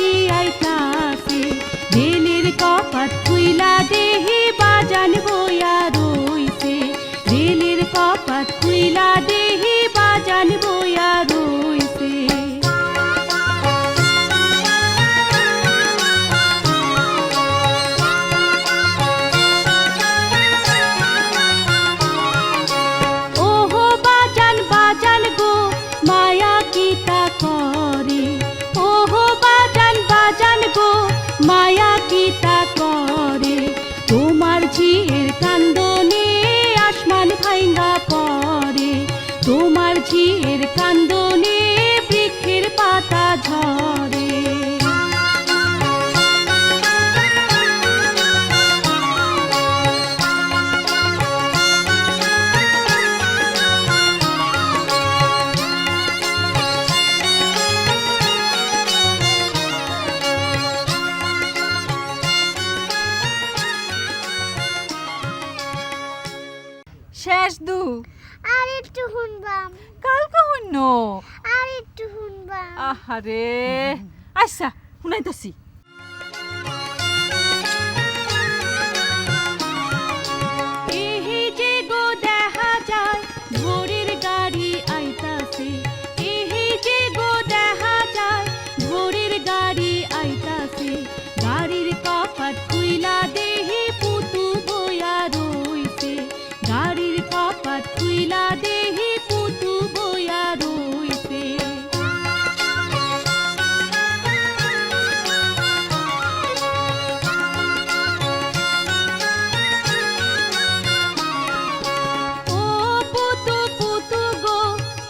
গাড়ি আইতাছে রেলের কপাট খুইলা দেহি বাজান বইয়া রইছে রেলের কপাট খুইলা দেহি বাজান বইয়া রইছে ওহো বাজান বাজান গো মায়া কিতা করে ওহো বাজান বাজান গো মায়া কিতা করে তোমার ঝিয়ের কান্দনে আসমান ভাঙ্গা পড়ে তোমার ঝিয়ের কান্দনে বৃক্ষের পাতা ঝরে শেষ দু আর একটু শুনবাম কালকে হইন আর একটু শুনবাম আহারে আচ্ছা শুনাইতাছি এহি যে গো দেখা যায় ভোরের গাড়ি আইতাছে এহি যে গো দেখা যায় ভোরের গাড়ি আইতাছে গাড়ির কপাট খুইলা দেহি পুতু বইয়া রইছে গাড়ির কপাট খুইলা দেহি পুতু বইয়া রইছে ও পুতু পুতু গো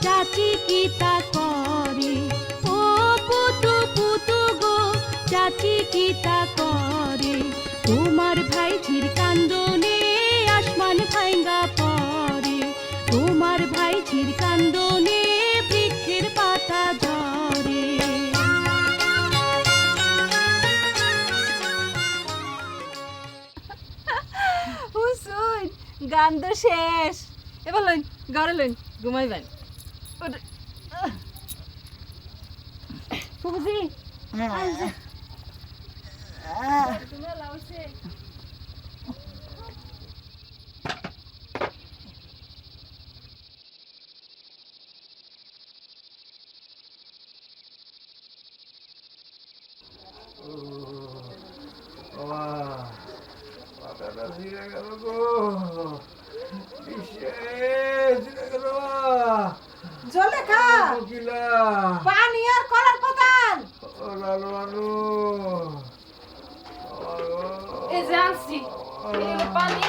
চাচি কিতা করে ও পুতু পুতু গো চাচি কিতা করে তোমার ভাই ঝির কান্দনে আসমান ভাঙ্গা পড়ে তোমার ভাই ঝির কান্দনে বৃক্ষের পাতা ঝরে হুসুন গান তো শেষ এবার লইন ঘরে লইন ঘুমাইবেন ফুফুজি মাথাটা ছিঁড়ে গেল গো ছিঁড়ে গেল জলেখা কোকিলা পানি আর কলার পাতান ও লালু লালু এই যে আনছি এই হলো পানি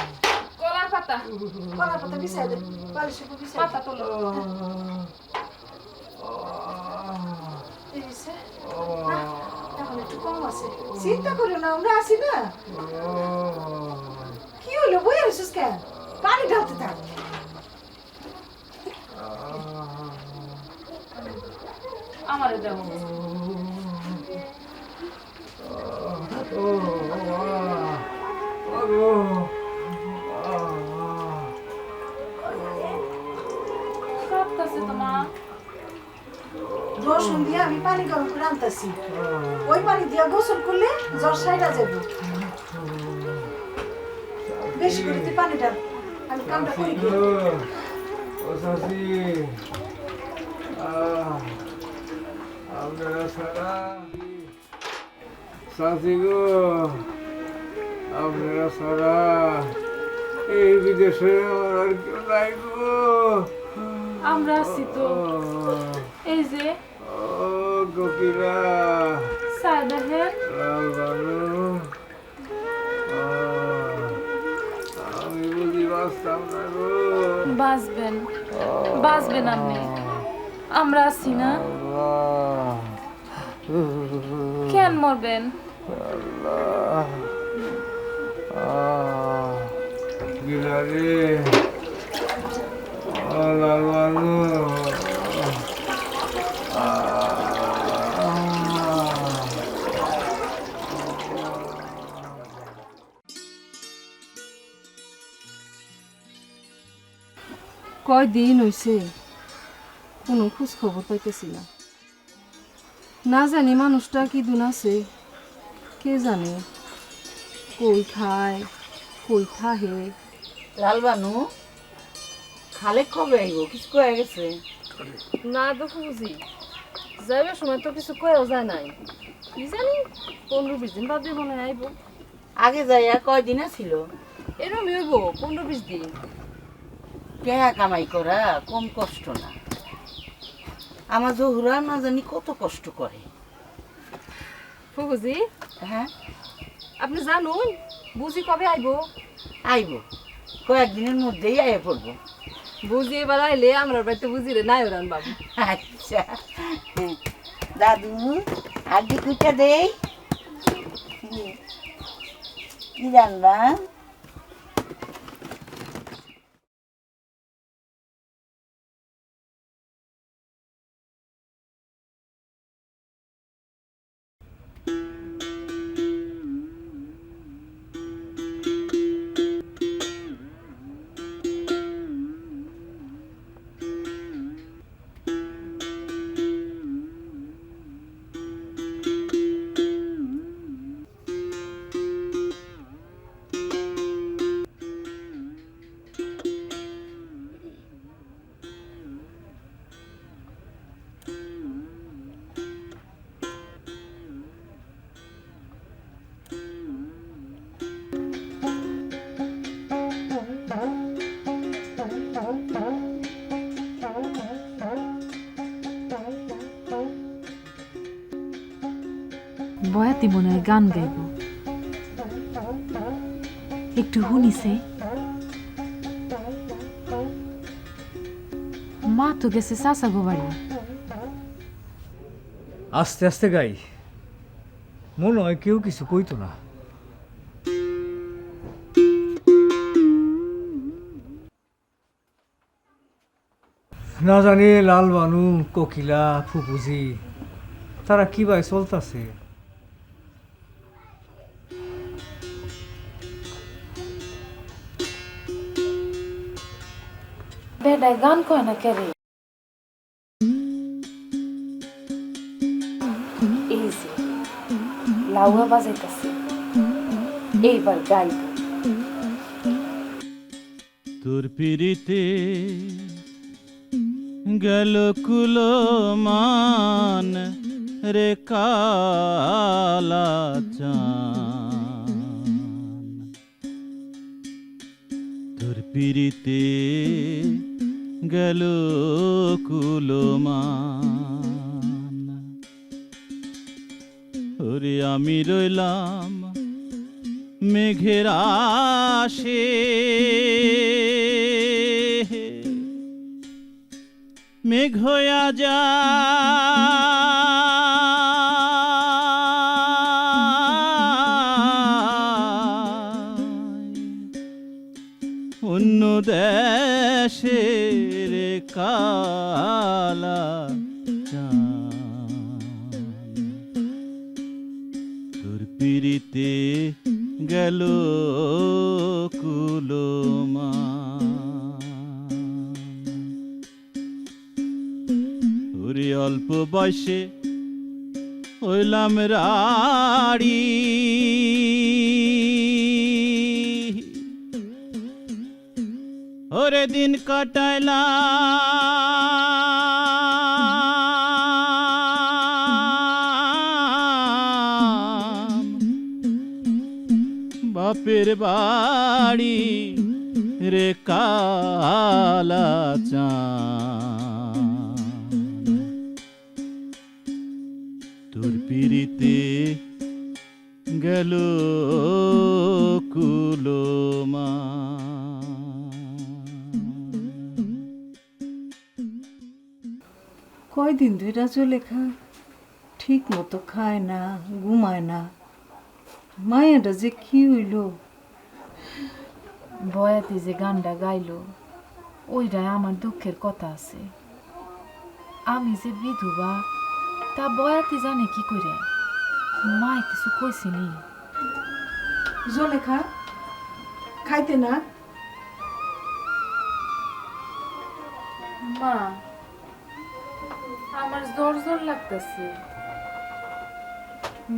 কলার পাতা কলার পাতা বিছাই দে বালিশের উপর বিছাই পাতা তোলো এই সে এখন একটু কম আছে চিন্তা করিও না আমরা আছি না কি হলো বই আসিস কেন পানি ঢালতে থাক আমারে দাও কাঁপতাছে তোমার রসুন দিয়ে আমি পানি গরম করে আনতেছি ওই পানি দিয়ে গোসল করলে জ্বর সাইডা যাবে বেশি করে তুই পানি ঢাল আমি কামটা করি কি? ও শাশি আপনারা সারা শাশি গো আপনারা সারা এই বিদেশে আমার আর কেউ নাই গো আমরা আছি তো এই যে ও কোকিলা সাইদাহের লাল বানু আমি বুঝি বাঁচতাম না গো বাঁচবেন বাঁচবেন আপনি আমরা আছি না আল্লাহ কেন মরবেন আল্লাহ গিলারে লাল বানু কয়দিন হইছে কোনো খোঁজ খবর পাইতেছি না না জানি মানুষটা কি দুন আছে, কে জানে কই খায় কই থাহে। লালবানু খালে কবে আইব কিছু কয়ে গেছে? না তো বুঝি যাইবার সময় তো কিছু কয়েও যায় নাই, কি জানি 15-20 দিন বাদে মনে হয় আইব। আগে যাইয়া কয়দিন ছিল? এরম হইব 15-20 দিন। পেয়া কামাই করা কম কষ্ট না। আমার জহুরা না জানি কত কষ্ট করে। ফুফুজি হ্যাঁ আপনি জানুন বুঝি কবে আইব? আইব কয়েকদিনের মধ্যেই আইয়া পড়বো। বুঝি এবার আইলে আমরা বাড়িতে বুঝি রে নাই ওরান বাবু। আচ্ছা দাদু আগে কুইটা দেই কি জানবা? বয়াতি মনে হয় গান গাইব, একটু শুনিছে। মা তো গেছে চাচা গো বাড়ি। আস্তে আস্তে গাই, মনে হয় কেউ কিছু কইতো না। না জানি লালবানু, কোকিলা, ফুপুজি তারা কি ভাই চলতেছে। বেডায় গান কয় না কেরে? এই যে লাউয়া বাজাইতাছে, এইবার গাইব। তোর পিরিতে গেল কুলো মান রে কালা চান, তোর পিরিতে গেল কুলো মান, ওরে আমি রইলাম মেঘের আশে, মেঘ হইয়া যায় অন্য দেশের কালা চান, তোর পিরিতে গেল কুলোমান, ওরে অল্প বয়সে হইলাম রাড়ি, ওরে দিন কাটাইলাম বাপের বাড়ি রে কালা চান, তোর পিরিতে গেল কুলোমান। কয়দিন ধরে জলেখা ঠিক মতো খায় না, ঘুমায় না। মায়াটা যে কি হইল। বয়াতি যে গানটা গাইলো ওইটাই আমার দুঃখের কথা আছে। আমি যে বিধবা তা বয়াতি জানে কি করে? মা কিছু কইছিনি? জলেখা খাইতে না? মা আমার জ্বর জ্বর লাগতেছে।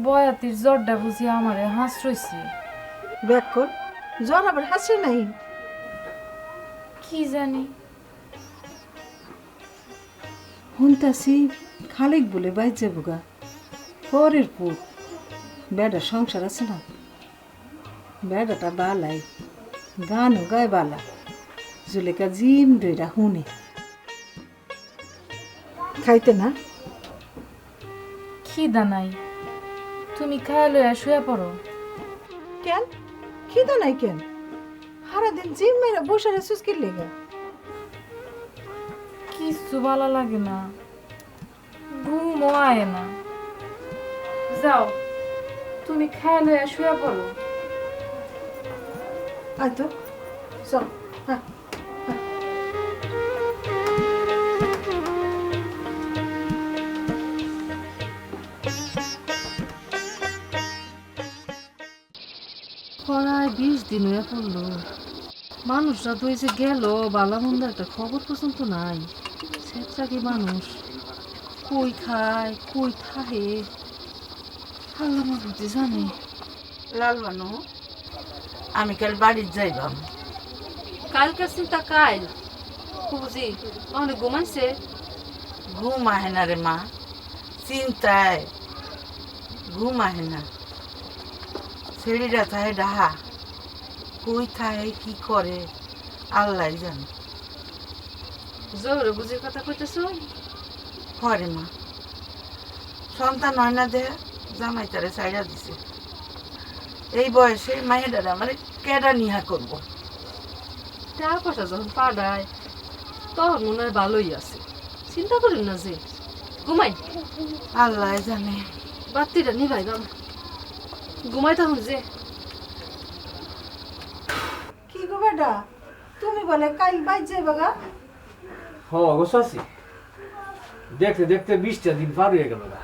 বয়াতির জ্বরটা বুঝি আমারে হাঁস রইছে। ব্যাক কর, জ্বর আবার হাসে নাই। কি জানি শুনতাছি খালিক বলে বাইর যাবো গা, পরের পুত। বেডা সংসার আছে না, বেডাটা বালাই, গানও গায় বালা। জুলেখা জিম দইরা শুনে খাইতে না। খিদা নাই, তুমি খায় লইয়া শুয়ে পড়ো। কেন খিদা নাই কেন? সারাদিন জিম মেরা বসে রেছিস কি লেগে? কিচ্ছু ভালো লাগে না, ঘুমও আয় না। যাও তুমি খায় লইয়া শুয়ে পড়ো। আয় তো চল। হ্যাঁ প্রায় 20 দিন হয়ে পড়লো, মানুষরা তো এই যে গেল, বালা মন্দ একটা খবর পর্যন্ত নাই। সেটা কি মানুষ কই খায় কই থাহে আল্লাহ মাহবুদি জানে। লাল বানু, আমি কাল বাড়ির যাইবাম। কালকার চিন্তা কাল বুঝি অনেক ঘুমাইছে। ঘুম আহে না রে মা, চিন্তায় ঘুম আহে না। ছেড়িরা থাহে ডাহা, কই থাহে কি করে আল্লাহ জানে। জোরে বুঝির কথা কইতেছ? হরে মা, সন্তান হয় না দেহ, জামাই তারে সাইডা দিছে। এই বয়সে মায়েরা মানে কেডা নিহা করব। টাকা পয়সা যখন পাঠায় তখন মনে হয় ভালোই আছে, চিন্তা করেন না যে ঘুমাই। আল্লাহ জানে। বাতিটা নিভাই দাম, ঘুমাই তখন যে। কি গো বেটা, তুমি বলে কাল বাইর যাইবা গা? অবশ্য আছি, দেখতে দেখতে 20টা দিন পার হয়ে গেল না।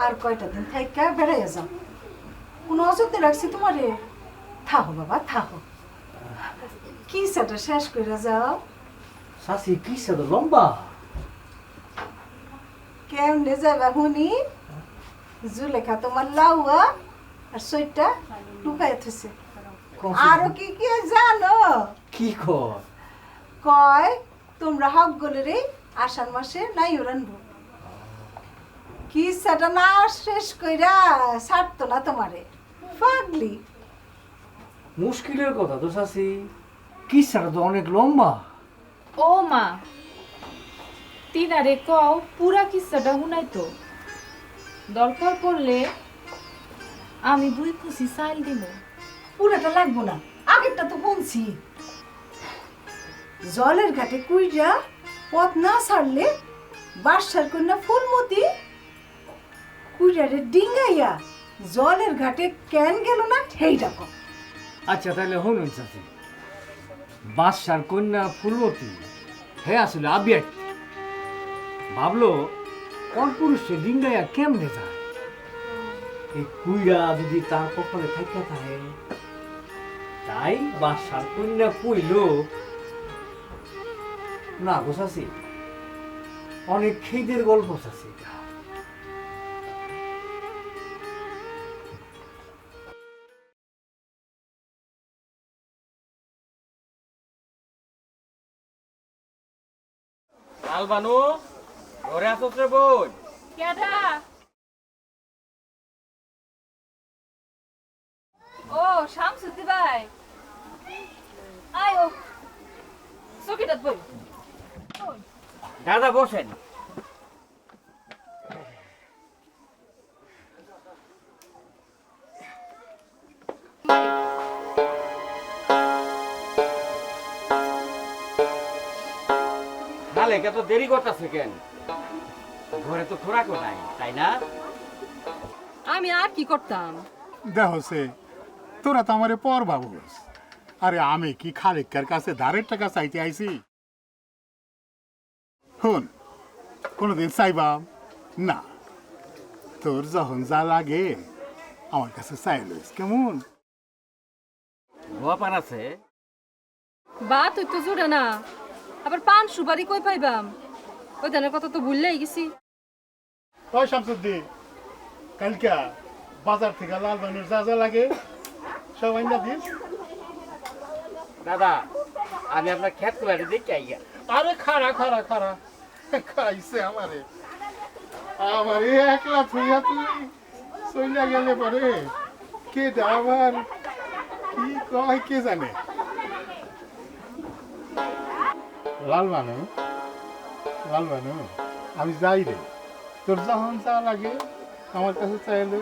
আর কয়টা দিন থাইকা বেড়াইয়া যাও। কোনো অযত্নে রাখছি তোমারে? থাকো বাবা থাকো, কি সেটা শেষ করে যাও। শাশি কি সাথে লম্বা কেমনে যাবা শুনি? জুলেখা তোমার লাউয়া আর সইটা লুকাই থইছে। আরো কি কি জানো? কি কর? কয় তোমরা হক গলে রে আষাঢ় মাসে নাই রানবো। কি সেটা না শেষ কইরা ছাড়তো না তোমারে, পাগলি। মুশকিলের কথা তো শাশি, কি সাথে তো অনেক লম্বা। ও মা, তিনারে কও পুরা কিস্সাটা শুনাইতো। দরকার পড়লে আমি 2 খুশি চাইল দিব। পুরাটা লাগবো না, আগেরটা তো শুনছি। জলের ঘাটে কুইরা পথ না ছাড়লে বাসার কন্যা ফুলমতি কুইরারে ডিঙ্গাইয়া জলের ঘাটে কেন গেল না সেইটা কম। আচ্ছা তাহলে শুনুন শাশি, বাদশার কন্যা ফুলমতি হ্যাঁ আসলে আবিয়াট ভাবলো কোন পুরুষে ডিঙ্গাইয়া কেমনে যায়। এই কুইরা যদি তার কপালে থাইকা থাকে, তাই বাদশার কন্যা কইল না গো শাশি, অনেক খেদের গল্প শাশি। আলবানু ঘরে আসছ রে বোন? কেডা? ও শামসুদ্দি ভাই, আয়ো সকিটাত বই। দাদা বসেন। নালে কত দেরি করতেছে কেন? ঘরে তো খোরাকও নাই, তাই না? আমি আর কি করতাম? দেখছে তোরা তো আমারে পর বাবুস। আরে আমি কি খালেকার কাছে ধারের টাকা চাইতে আইছি? শুন, কোনোদিন চাইবাম না, তোর যখন যা লাগে আমার কাছে চাই লইস, কেমন? গোয়া পান আছে? বা তুই তো জুড়ে না, আবার পান সুপারি কই পাইবাম? ওই ধানের কথা তো ভুললেই গেছি। ওই শামসুদ্দিন, কালকা বাজার থেকে লাল বানুর যা যা লাগে সব আইনা দিস। দাদা আমি আপনার খেত করে দেখে আইয়া। আরে খারা খারা খারা খাইছে আমারে আমারে একলা থইয়া তুই চইলা গেলে পরে কে আবার কি কয় কে জানে। লাল বানু আমি যাই রে, তোর যখন চা লাগে আমার কাছে চাইলে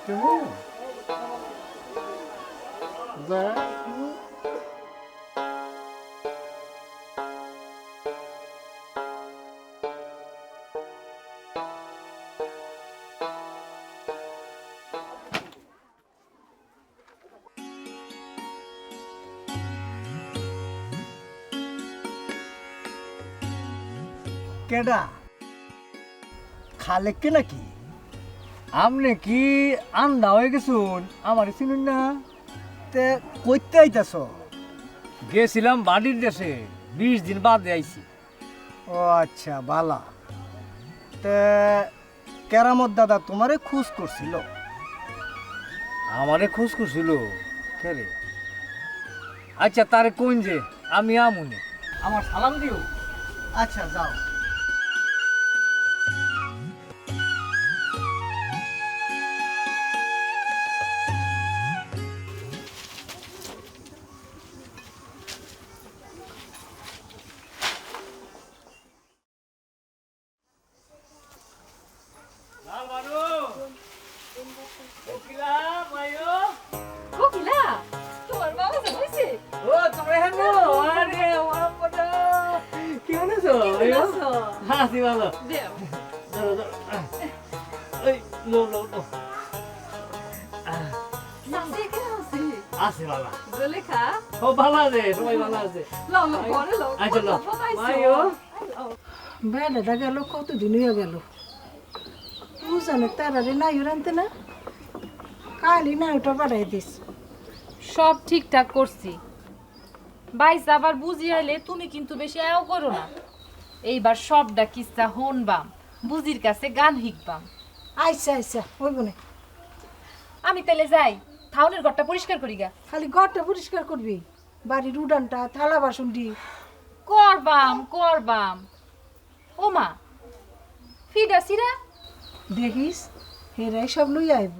কেমন যা। কেডা খালেক কে নাকি? আমনে কি আন্দা হয়ে গেছুন আমার চিনুন না? তে কইতে আইতাছ? গেছিলাম বাড়ির দেশে, 20 দিন বাদে আইছি। ও আচ্ছা বালা। তে কেরামত দাদা তোমারে খোঁজ করছিল? আমারে খোঁজ করছিল কে রে? আচ্ছা তারে কোন যে আমি আমুনি, আমার সালাম দিও। আচ্ছা যাও। কোকিলা তোমার বাবা হইছে? ও তোমরা হেনো আরে ওয়াম্পটা কি হলো? হাসি ভালো দেও এই লো লো লো সাথে কে আছে? আসি ভালো। জলেখা ও ভালো আছে, সবাই ভালো আছে। লও লও পরে লও। আচ্ছা লো মাইও বেড়াটা গেল কতদিন হয়ে গেল, বুঝানো তারারে নাই রানতে না, কালি না ওটা বাড়াই দিস। সব ঠিকঠাক করছি। বাইস আবার বুঝি আইলে তুমি কিন্তু বেশি আয়ও করো না। এইবার সবটা কিস্সা হনবাম, বুজির কাছে গান শিখবাম। আচ্ছা আচ্ছা ওই বনে আমি তাহলে যাই, থাউনের ঘরটা পরিষ্কার করি গা। খালি ঘরটা পরিষ্কার করবি, বাড়ির উডানটা থালা বাসন দি করবাম করবাম। ও মা ফিডা সিরা দেখিস, হেরাই সব লই আইব।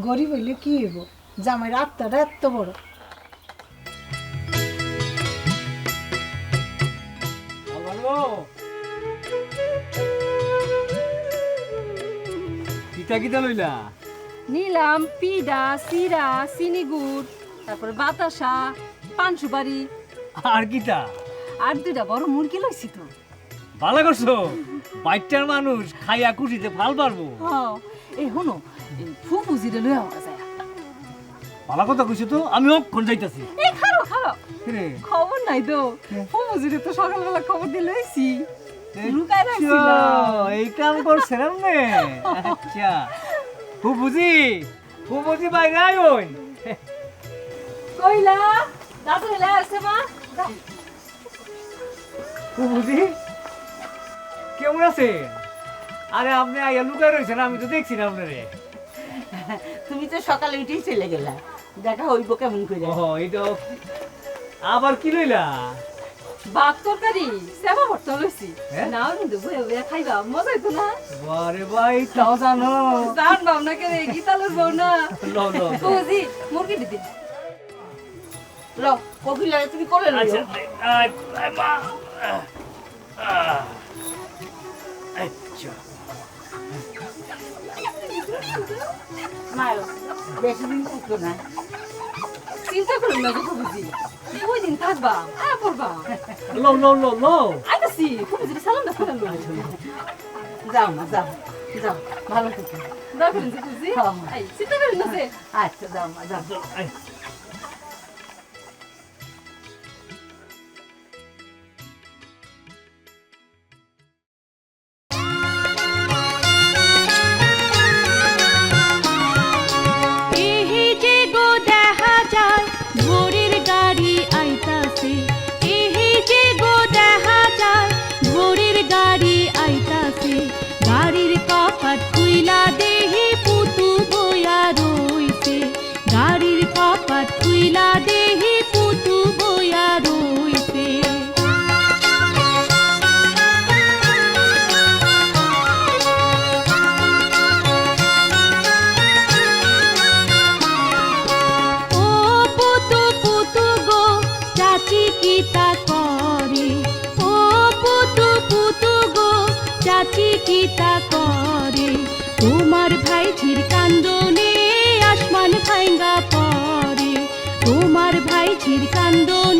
গরিব হইলে কি হইব, জামাইয়ের আত্মাটা এত বড়। ভালো কিতা কিতা লইলা? নিলাম পিডা সিরা চিনি গুড়, তারপরে বাতাসা, পান সুপারি আর কিতা? আর 2টা বড় মুরগি লইছি তো। ভালো করছো, বাইটার মানুষ খাইয়া খুশিতে ভাল পারবো। এই হনো ফুফু জিরে লইয়া হওয়া যায়। ভালো কথা কইছো তো, আমি অক্ষণ যাইতাছি। এই খারো খারো, রে খবর নাই তো, ফুফু জিরে তো সকালবেলা খবর দিয়ে লইছি, লুকাই রাখছিলাম। এই কাম করছিলাম নে। আচ্ছা ফুফুজি বাইরে আইন। কইলা দাদু এলা আছে মা? ফুফুজি কেমন আছেন? আরে আপনি আইয়া লুকাই রয়েছেন, আমি তো দেখছি না আপনারে। তুমি তো সকালে উঠেই চলে গেলা, দেখা হইব কেমন করে? ও এইটা আবার কি লইলা? ভাত তরকারি সেবা ভর্তা লইছি, হ্যাঁ? নাও কিন্তু বইয়া বইয়া খাইবা, মজা হইতো না? বারে ভাই তাও জানো? জানবাম না কে রে, গীতালের বউ না। লো লো লো। ফুফুজি মুরগি দিদি। লও কোকিলা তুমি কোলে আচ্ছা লইও। মা আচ্ছা মায়ো বেশি দিন থাকতো না। চিন্তা করুন না গো ফুফুজি, ওই দিন থাকবা আয়া পড়বা। লো লো লো লো। আইতাছি, ফুফুজি সালাম না সালাম লো। যাও না যাও যাও, ভালো থেকো। দেখুন জি ফুফুজি, আই চিন্তা করুন না যে। আচ্ছা যাও মা যাও। গাড়ির কপাট খুইলা দেহি পুতু চিন্তা করে তোমার ভাইঝির কান্দনে আসমান ভাঙ্গা পড়ে তোমার ভাইঝির কান্দনে